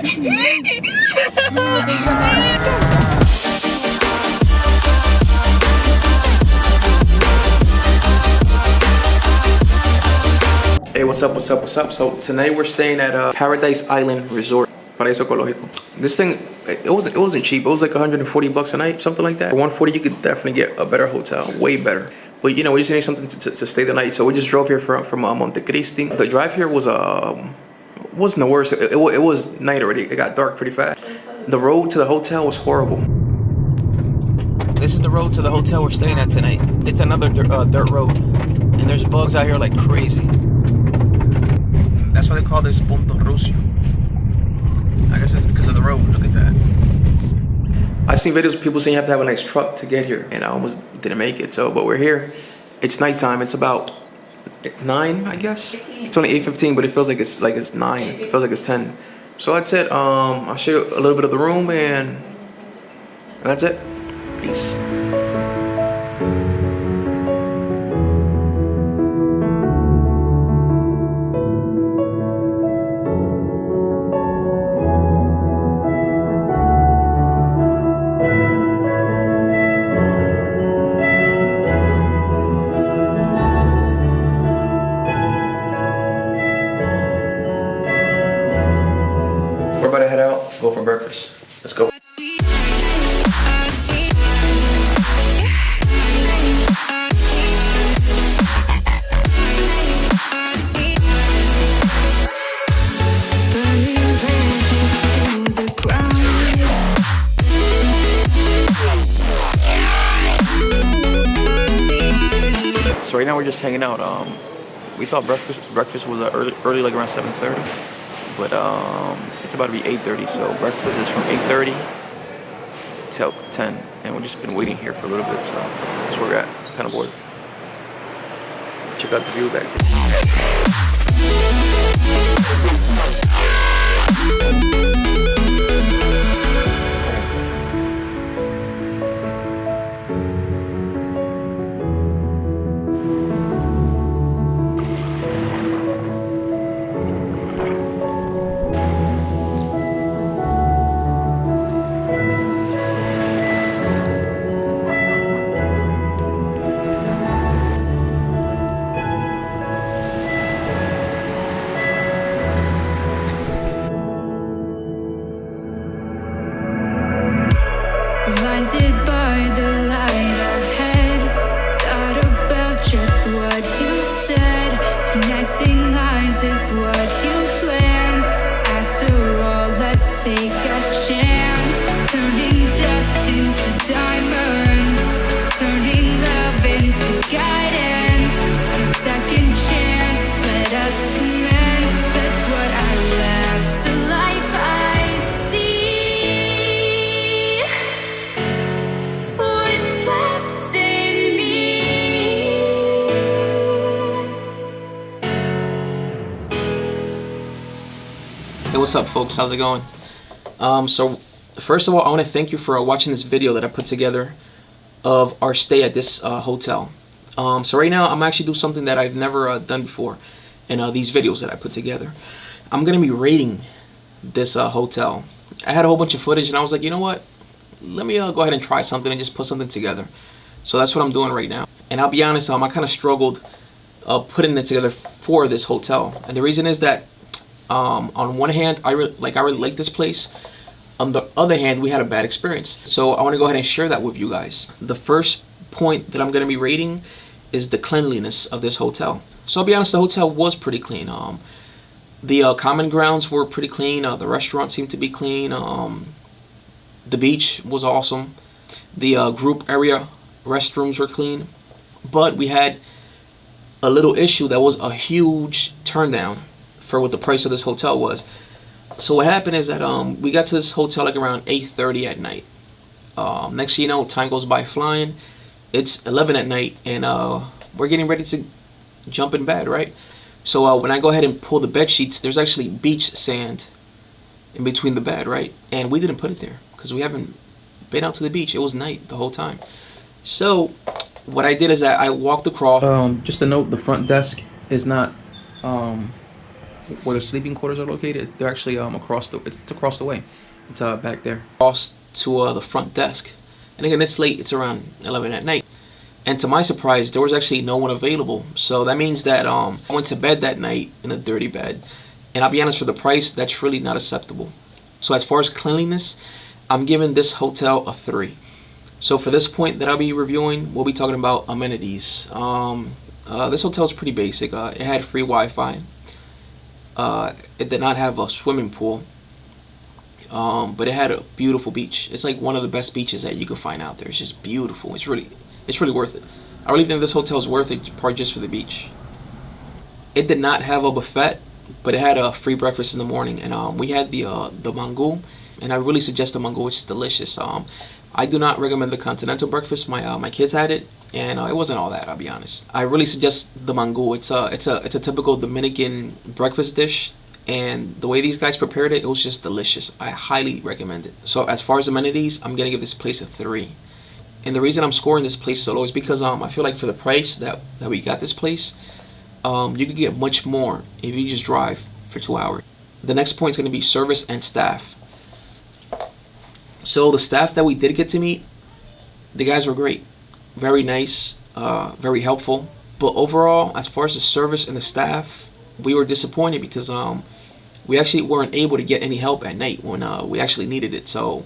Hey, what's up, what's up, what's up? So tonight we're staying at Paradise Island Resort, Paraiso Ecolodge. This thing, it wasn't cheap. It was like 140 bucks a night, something like that. For 140, you could definitely get a better hotel, way better. But you know, we just need something to stay the night. So we just drove here from Montecristi. The drive here was wasn't the worst. It was night already. It got dark pretty fast. The road to the hotel was horrible. This is the road to the hotel we're staying at tonight. It's another dirt road, and there's bugs out here like crazy. That's why they call this Punta Rucia. I guess it's because of the road. Look at that. I've seen videos of people saying you have to have a nice truck to get here, and I almost didn't make it. So, but we're here. It's nighttime. It's about 9, I guess. It's only 8:15, but it feels like it's 9. It feels like it's 10. So that's it. I'll show you a little bit of the room, and that's it. Peace. We're about to head out, go for breakfast. Let's go. So right now we're just hanging out. We thought breakfast was early, like around 7:30. But it's about to be 8:30, so breakfast is from 8:30 till 10, and we've just been waiting here for a little bit, so that's where we're at. Kind of bored. Check out the view back Blinded by the light ahead, thought about just what you said. Connecting lives is what you planned. After all, let's take a chance. Turning dust into diamonds, turning love into guidance. A second chance, let us commence. That's what I left. The life I Hey, what's up, folks? How's it going? So first of all, I want to thank you for watching this video that I put together of our stay at this hotel. So right now, I'm actually doing something that I've never done before in these videos that I put together. I'm going to be rating this hotel. I had a whole bunch of footage, and I was like, you know what? Let me go ahead and try something and just put something together. So that's what I'm doing right now. And I'll be honest, I kind of struggled putting it together for this hotel. And the reason is that on one hand, I really like this place. On the other hand, we had a bad experience. So I want to go ahead and share that with you guys. The first point that I'm going to be rating is the cleanliness of this hotel. So I'll be honest, the hotel was pretty clean. The common grounds were pretty clean. The restaurant seemed to be clean. The beach was awesome. The group area restrooms were clean. But we had a little issue that was a huge turn down for what the price of this hotel was. So what happened is that we got to this hotel like around 8:30 at night. Next thing you know, time goes by flying. It's 11 at night, and we're getting ready to jump in bed, right? So when I go ahead and pull the bed sheets, there's actually beach sand in between the bed, right? And we didn't put it there because we haven't been out to the beach. It was night the whole time. So what I did is that I walked across. Just a note: the front desk is not where the sleeping quarters are located. They're actually it's across the way. It's back there. Across to the front desk. And again, it's late. It's around 11 at night. And to my surprise, there was actually no one available. So that means that I went to bed that night in a dirty bed. And I'll be honest, for the price, that's really not acceptable. So as far as cleanliness, I'm giving this hotel a 3. So for this point that I'll be reviewing, we'll be talking about amenities. This hotel is pretty basic. It had free Wi-Fi. It did not have a swimming pool. But it had a beautiful beach. It's like one of the best beaches that you can find out there. It's just beautiful. It's really worth it. I really think this hotel is worth it, probably just for the beach. It did not have a buffet, but it had a free breakfast in the morning, and we had the mango, and I really suggest the mango. It's delicious. I do not recommend the continental breakfast. My kids had it, and it wasn't all that. I'll be honest. I really suggest the mango. It's a typical Dominican breakfast dish. And the way these guys prepared it, it was just delicious. I highly recommend it. So as far as amenities, I'm gonna give this place a 3. And the reason I'm scoring this place so low is because I feel like for the price that we got this place, you could get much more if you just drive for 2 hours. The next point is gonna be service and staff. So the staff that we did get to meet, the guys were great, very nice, very helpful. But overall, as far as the service and the staff, we were disappointed because we actually weren't able to get any help at night when we actually needed it. So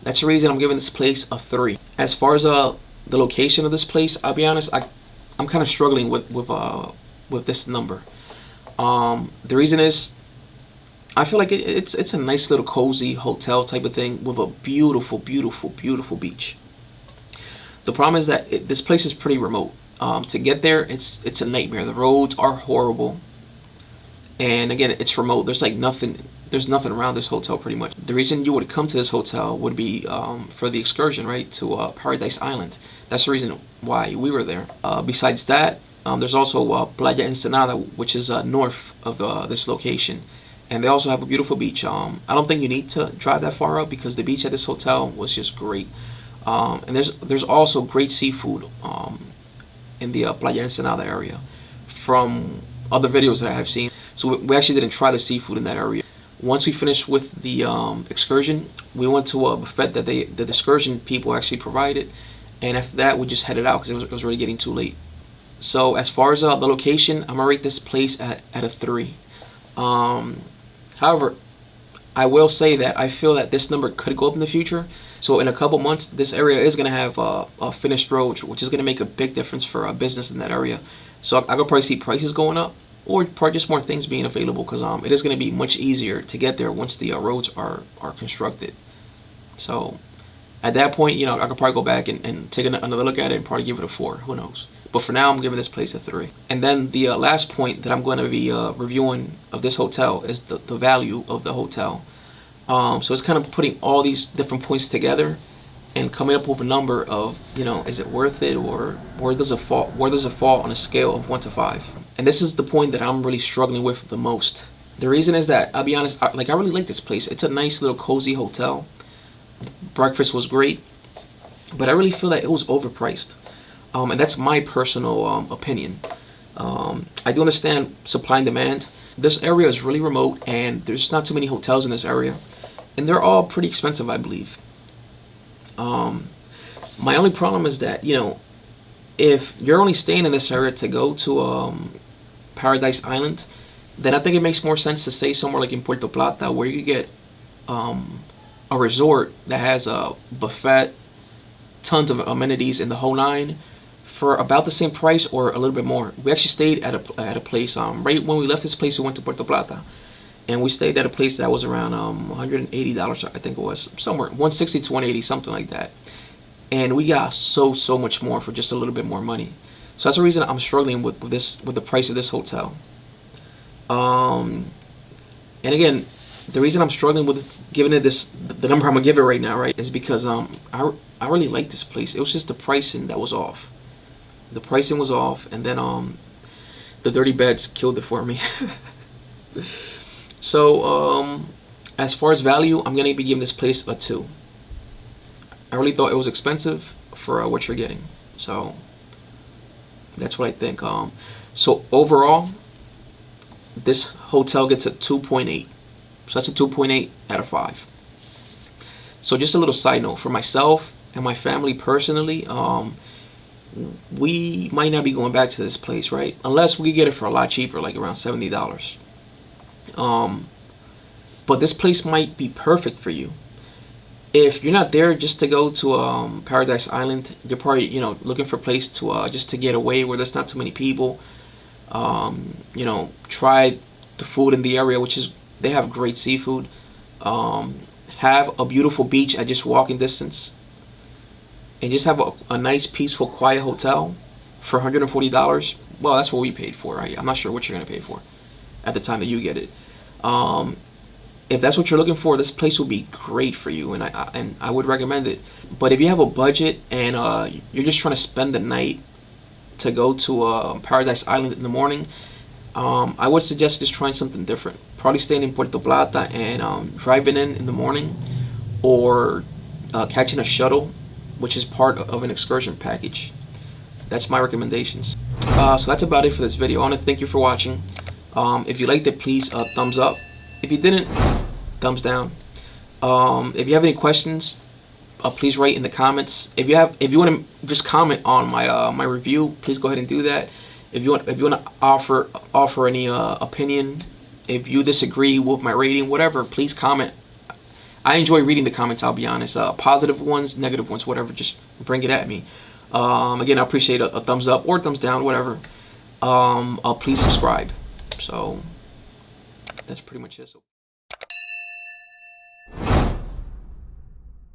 that's the reason I'm giving this place a 3. As far as the location of this place, I'll be honest, I'm kind of struggling with this number. The reason is I feel like it's a nice little cozy hotel type of thing with a beautiful, beautiful, beautiful beach. The problem is that this place is pretty remote. To get there, it's a nightmare. The roads are horrible. And again, it's remote. There's nothing around this hotel pretty much. The reason you would come to this hotel would be for the excursion, right, to Paradise Island. That's the reason why we were there. Besides that, there's also Playa Ensenada, which is north of this location. And they also have a beautiful beach. I don't think you need to drive that far up because the beach at this hotel was just great. And there's also great seafood in the Playa Ensenada area from other videos that I have seen. So we actually didn't try the seafood in that area. Once we finished with the excursion, we went to a buffet that the excursion people actually provided. And after that, we just headed out because it was already getting too late. So as far as the location, I'm going to rate this place at a 3. However, I will say that I feel that this number could go up in the future. So in a couple months, this area is going to have a finished road, which is going to make a big difference for business in that area. So I could probably see prices going up, or probably just more things being available, because it is going to be much easier to get there once the roads are constructed. So at that point, I could probably go back and take another look at it and probably give it a 4. Who knows? But for now, I'm giving this place a 3. And then the last point that I'm going to be reviewing of this hotel is the value of the hotel. So it's kind of putting all these different points together and coming up with a number of, is it worth it, or where does it fall on a scale of 1 to 5? And this is the point that I'm really struggling with the most. The reason is that, I'll be honest, I really like this place. It's a nice little cozy hotel. Breakfast was great, but I really feel that it was overpriced. And that's my personal opinion. I do understand supply and demand. This area is really remote, and there's not too many hotels in this area. And they're all pretty expensive, I believe. My only problem is that, if you're only staying in this area to go to Paradise Island, then I think it makes more sense to stay somewhere like in Puerto Plata, where you get a resort that has a buffet, tons of amenities in the whole 9, for about the same price or a little bit more. We actually stayed at a place, right when we left this place, we went to Puerto Plata. And we stayed at a place that was around $180, I think it was. Somewhere, $160 to $180, something like that. And we got so much more for just a little bit more money. So that's the reason I'm struggling with the price of this hotel. And again, the reason I'm struggling with giving it the number I'm gonna give it right now, right, is because I really like this place. It was just the pricing that was off. The pricing was off, and then the dirty beds killed it for me. So as far as value, I'm gonna be giving this place a 2. I really thought it was expensive for what you're getting. So that's what I think. So overall, this hotel gets a 2.8. So that's a 2.8 out of 5. So just a little side note for myself and my family personally, we might not be going back to this place, right? Unless we get it for a lot cheaper, like around $70. But this place might be perfect for you. If you're not there just to go to Paradise Island, you're probably looking for a place to just to get away where there's not too many people. Try the food in the area, which is they have great seafood. Have a beautiful beach at just walking distance, and just have a nice, peaceful, quiet hotel for $140. Well, that's what we paid for, right? I'm not sure what you're gonna pay for at the time that you get it. If that's what you're looking for, this place will be great for you, and I would recommend it. But if you have a budget and you're just trying to spend the night to go to Paradise Island in the morning, I would suggest just trying something different. Probably staying in Puerto Plata and driving in the morning, or catching a shuttle, which is part of an excursion package. That's my recommendations. So that's about it for this video. I want to thank you for watching. If you liked it, please thumbs up. If you didn't, thumbs down. If you have any questions, please write in the comments. If you want to just comment on my review, please go ahead and do that. If you want to offer any opinion, if you disagree with my rating, whatever, please comment. I enjoy reading the comments, I'll be honest. Positive ones, negative ones, whatever, just bring it at me. Again, I appreciate a thumbs up or thumbs down, whatever. Please subscribe. So that's pretty much it.